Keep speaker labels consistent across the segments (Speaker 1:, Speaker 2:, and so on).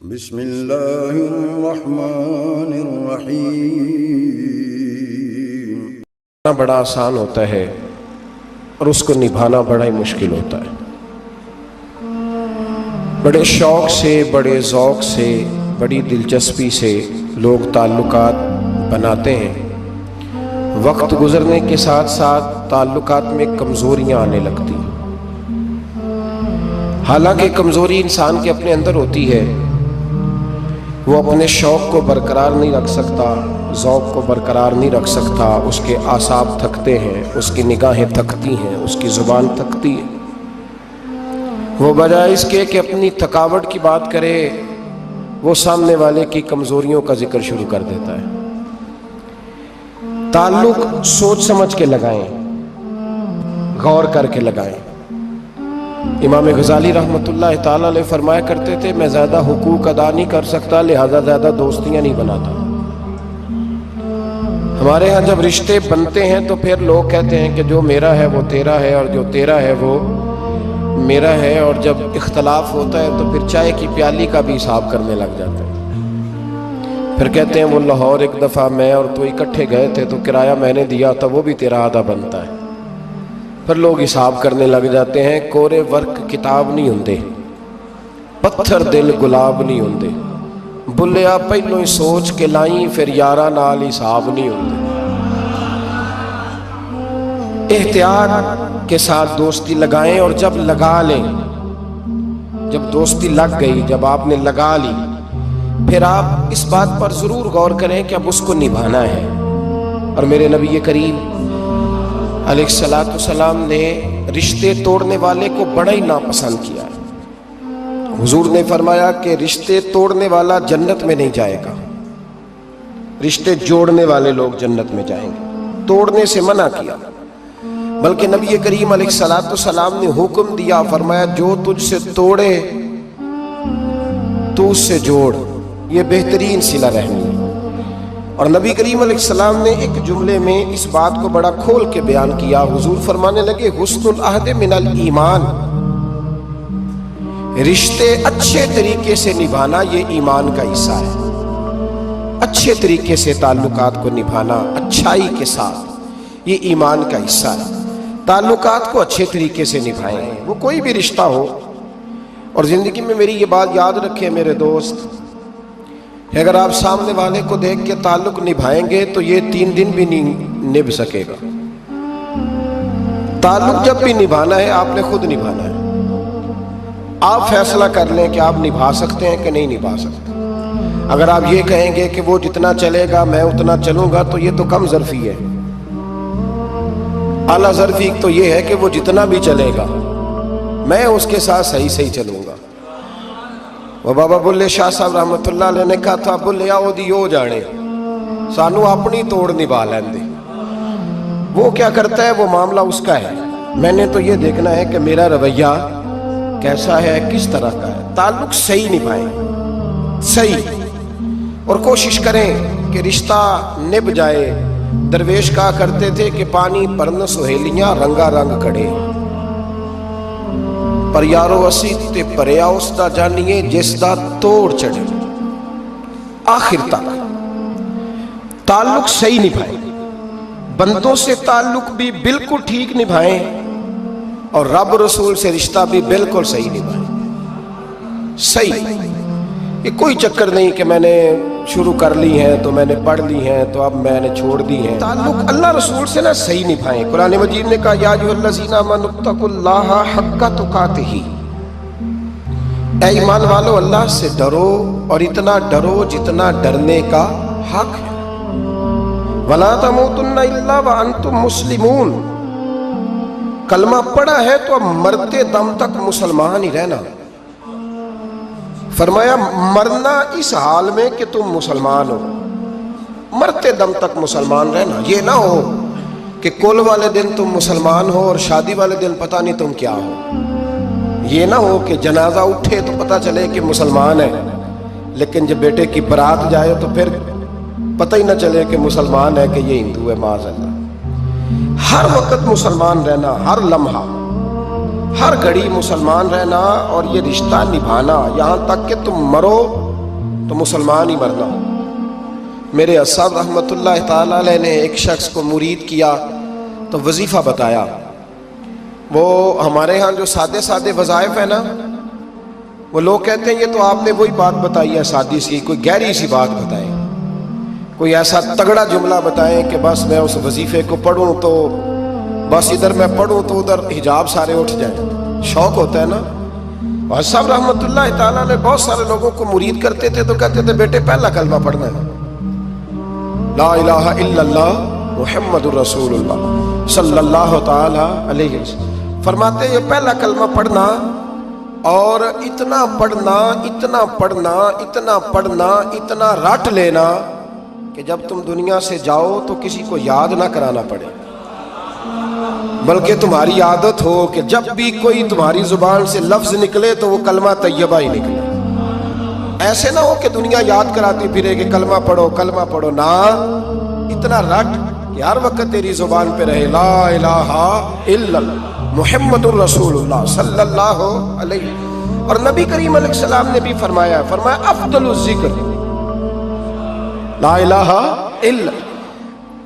Speaker 1: بسم اللہ الرحمن الرحیم۔
Speaker 2: بڑا آسان ہوتا ہے اور اس کو نبھانا بڑا ہی مشکل ہوتا ہے۔ بڑے شوق سے، بڑے ذوق سے، بڑی دلچسپی سے لوگ تعلقات بناتے ہیں۔ وقت گزرنے کے ساتھ ساتھ تعلقات میں کمزوریاں آنے لگتی ہیں۔ حالانکہ کمزوری انسان کے اپنے اندر ہوتی ہے، وہ اپنے شوق کو برقرار نہیں رکھ سکتا، ذوق کو برقرار نہیں رکھ سکتا، اس کے اعصاب تھکتے ہیں، اس کی نگاہیں تھکتی ہیں، اس کی زبان تھکتی ہے۔ وہ بجائے اس کے کہ اپنی تھکاوٹ کی بات کرے، وہ سامنے والے کی کمزوریوں کا ذکر شروع کر دیتا ہے۔ تعلق سوچ سمجھ کے لگائیں، غور کر کے لگائیں۔ امام غزالی رحمۃ اللہ تعالیٰ علیہ فرمایا کرتے تھے، میں زیادہ حقوق ادا نہیں کر سکتا، لہذا زیادہ دوستیاں نہیں بناتا۔ ہمارے ہاں جب رشتے بنتے ہیں تو پھر لوگ کہتے ہیں کہ جو میرا ہے وہ تیرا ہے اور جو تیرا ہے وہ میرا ہے، اور جب اختلاف ہوتا ہے تو پھر چائے کی پیالی کا بھی حساب کرنے لگ جاتے ہیں۔ پھر کہتے ہیں وہ لاہور ایک دفعہ میں اور تو اکٹھے گئے تھے تو کرایہ میں نے دیا تھا، وہ بھی تیرا آدھا بنتا ہے۔ پھر لوگ حساب کرنے لگ جاتے ہیں۔ کورے ورک کتاب نہیں ہوندے، پتھر دل گلاب نہیں ہوندے، بلیا پہلو ہی سوچ کے لائیں، پھر یارہ نال حساب نہیں ہوندے۔ احتیاط کے ساتھ دوستی لگائیں، اور جب لگا لیں، جب دوستی لگ گئی، جب آپ نے لگا لی، پھر آپ اس بات پر ضرور غور کریں کہ اب اس کو نبھانا ہے۔ اور میرے نبی کریم علیہ السلام نے رشتے توڑنے والے کو بڑا ہی ناپسند کیا ہے۔ حضور نے فرمایا کہ رشتے توڑنے والا جنت میں نہیں جائے گا، رشتے جوڑنے والے لوگ جنت میں جائیں گے۔ توڑنے سے منع کیا، بلکہ نبی کریم علیہ السلام نے حکم دیا، فرمایا جو تجھ سے توڑے تو اس سے جوڑ، یہ بہترین صلہ رحمی ہے۔ اور نبی کریم علیہ السلام نے ایک جملے میں اس بات کو بڑا کھول کے بیان کیا۔ حضور فرمانے لگے، حسن العہد من الایمان، رشتے اچھے طریقے سے نبھانا یہ ایمان کا حصہ ہے۔ اچھے طریقے سے تعلقات کو نبھانا اچھائی کے ساتھ، یہ ایمان کا حصہ ہے۔ تعلقات کو اچھے طریقے سے نبھائیں، وہ کوئی بھی رشتہ ہو۔ اور زندگی میں میری یہ بات یاد رکھیں میرے دوست، اگر آپ سامنے والے کو دیکھ کے تعلق نبھائیں گے تو یہ 3 دن بھی نہیں نبھ سکے گا۔ تعلق جب بھی نبھانا ہے آپ نے خود نبھانا ہے۔ آپ فیصلہ کر لیں کہ آپ نبھا سکتے ہیں کہ نہیں نبھا سکتے۔ اگر آپ یہ کہیں گے کہ وہ جتنا چلے گا میں اتنا چلوں گا تو یہ تو کم ظرفی ہے۔ اعلیٰ ظرفی تو یہ ہے کہ وہ جتنا بھی چلے گا میں اس کے ساتھ صحیح صحیح چلوں گا۔ وہ بابا بلے شاہ صاحب رحمۃ اللہ علیہ نے کہا تھا، بلیا وہ دی ہو جانے، سانو اپنی توڑ نبھا لین دے۔ وہ کیا کرتا ہے وہ معاملہ اس کا ہے، میں نے تو یہ دیکھنا ہے کہ میرا رویہ کیسا ہے، کس طرح کا ہے۔ تعلق صحیح نبھائیں، صحیح، اور کوشش کریں کہ رشتہ نبھ جائے۔ درویش کہا کرتے تھے کہ پانی پرن سہیلیاں رنگا رنگ کڑے، پر یارو اسی تے پریا اس دا جانیے جس دا توڑ چڑھے۔ آخر تک تعلق صحیح نبھائیں، بندوں سے تعلق بھی بالکل ٹھیک نبھائیں، اور رب رسول سے رشتہ بھی بالکل صحیح نبھائیں۔ صحیح، یہ کوئی چکر نہیں کہ میں نے شروع کر لی ہیں تو میں نے پڑھ لی ہیں تو اب میں نے چھوڑ دی ہیں۔ تعلق اللہ رسول سے نہ صحیح نبھائیں۔ قرآن مجید نے کہا، یا ایھا الذین آمنوا اتقوا اللہ حق تقاتہ، اے ایمان والو اللہ سے ڈرو، اور اتنا ڈرو جتنا ڈرنے کا حق ہے۔ ولا تموتن الا وانتم مسلمون، کلمہ پڑھا ہے تو اب مرتے دم تک مسلمان ہی رہنا۔ فرمایا مرنا اس حال میں کہ تم مسلمان ہو، مرتے دم تک مسلمان رہنا۔ یہ نہ ہو کہ کل والے دن تم مسلمان ہو اور شادی والے دن پتہ نہیں تم کیا ہو۔ یہ نہ ہو کہ جنازہ اٹھے تو پتہ چلے کہ مسلمان ہے، لیکن جب بیٹے کی برات جائے تو پھر پتہ ہی نہ چلے کہ مسلمان ہے کہ یہ ہندو ہے، معاذ اللہ۔ ہر وقت مسلمان رہنا، ہر لمحہ ہر گھڑی مسلمان رہنا اور یہ رشتہ نبھانا یہاں تک کہ تم مرو تو مسلمان ہی مرنا۔ میرے اساتذہ رحمۃ اللہ تعالی علیہ نے ایک شخص کو مرید کیا تو وظیفہ بتایا۔ وہ ہمارے ہاں جو سادے سادے وظائف ہیں نا، وہ لوگ کہتے ہیں یہ تو آپ نے وہی بات بتائی ہے سادی سی، کوئی گہری سی بات بتائیں، کوئی ایسا تگڑا جملہ بتائیں کہ بس میں اس وظیفے کو پڑھوں تو بس ادھر میں پڑھوں تو ادھر حجاب سارے اٹھ جائیں۔ شوق ہوتا ہے نا۔ اور صاحب رحمۃ اللہ تعالیٰ نے بہت سارے لوگوں کو مرید کرتے تھے تو کہتے تھے بیٹے پہلا کلمہ پڑھنا ہے، لا الہ الا اللہ محمد الرسول اللہ صلی اللہ تعالی علیہ وسلم۔ فرماتے یہ پہلا کلمہ پڑھنا اور اتنا پڑھنا اتنا پڑھنا اتنا پڑھنا اتنا رٹ لینا کہ جب تم دنیا سے جاؤ تو کسی کو یاد نہ کرانا پڑے، بلکہ تمہاری عادت ہو کہ جب بھی کوئی تمہاری زبان سے لفظ نکلے تو وہ کلمہ طیبہ ہی نکلے۔ ایسے نہ ہو کہ دنیا یاد کراتی پھرے کہ کلمہ پڑھو، نہ اتنا رٹ کہ ہر وقت تیری زبان پہ رہے لا الہ الا اللہ محمد الرسول اللہ صلی اللہ علیہ وسلم۔ اور نبی کریم علیہ السلام نے بھی فرمایا افضل الذکر لا الہ الا اللہ۔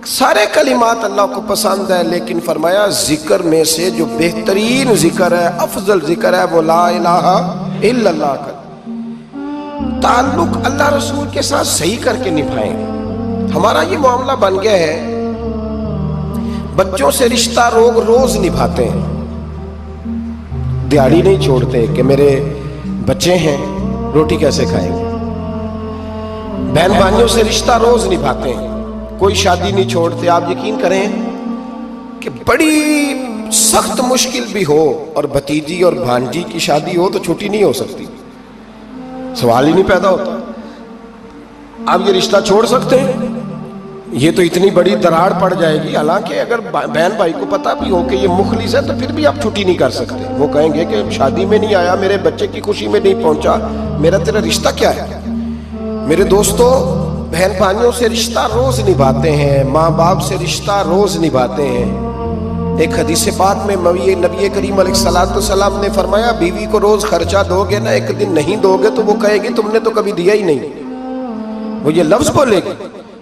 Speaker 2: سارے کلمات اللہ کو پسند ہے، لیکن فرمایا ذکر میں سے جو بہترین ذکر ہے، افضل ذکر ہے، وہ لا الہ الا اللہ کا۔ تعلق اللہ رسول کے ساتھ صحیح کر کے نبھائیں۔ ہمارا یہ معاملہ بن گیا ہے، بچوں سے رشتہ روز نبھاتے ہیں، دیہڑی نہیں چھوڑتے کہ میرے بچے ہیں روٹی کیسے کھائیں گے۔ بہن بھائیوں سے رشتہ روز نبھاتے ہیں، کوئی شادی نہیں چھوڑتے۔ آپ یقین کریں کہ بڑی سخت مشکل بھی ہو اور بھتیجی اور بھانجی کی شادی ہو تو چھٹی نہیں ہو سکتی، سوال ہی نہیں پیدا ہوتا۔ آپ یہ رشتہ چھوڑ سکتے ہیں؟ یہ تو اتنی بڑی دراڑ پڑ جائے گی۔ حالانکہ اگر بہن بھائی کو پتا بھی ہو کہ یہ مخلص ہے تو پھر بھی آپ چھٹی نہیں کر سکتے۔ وہ کہیں گے کہ شادی میں نہیں آیا، میرے بچے کی خوشی میں نہیں پہنچا، میرا تیرا رشتہ کیا ہے؟ میرے دوستو، بہن بھائیوں سے رشتہ روز نبھاتے ہیں، ماں باپ سے رشتہ روز نبھاتے ہیں۔ ایک حدیث پاک میں نبی کریم علیہ السلام نے فرمایا بیوی کو روز خرچہ دو گے نا، ایک دن نہیں دو گے تو وہ کہے گی تم نے تو کبھی دیا ہی نہیں۔ وہ یہ لفظ بولے گی،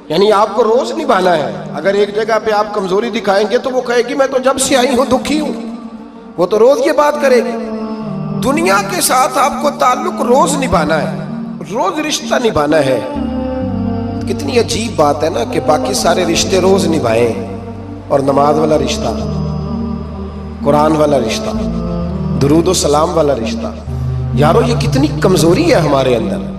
Speaker 2: یعنی آپ کو روز نبھانا ہے۔ اگر ایک جگہ پہ آپ کمزوری دکھائیں گے تو وہ کہے گی میں تو جب سے آئی ہوں دکھی ہوں، وہ تو روز یہ بات کرے گی۔ دنیا کے ساتھ آپ کو تعلق روز نبھانا ہے، روز رشتہ نبھانا ہے۔ کتنی عجیب بات ہے نا کہ باقی سارے رشتے روز نبھائیں اور نماز والا رشتہ، قرآن والا رشتہ، درود و سلام والا رشتہ، یارو یہ کتنی کمزوری ہے ہمارے اندر۔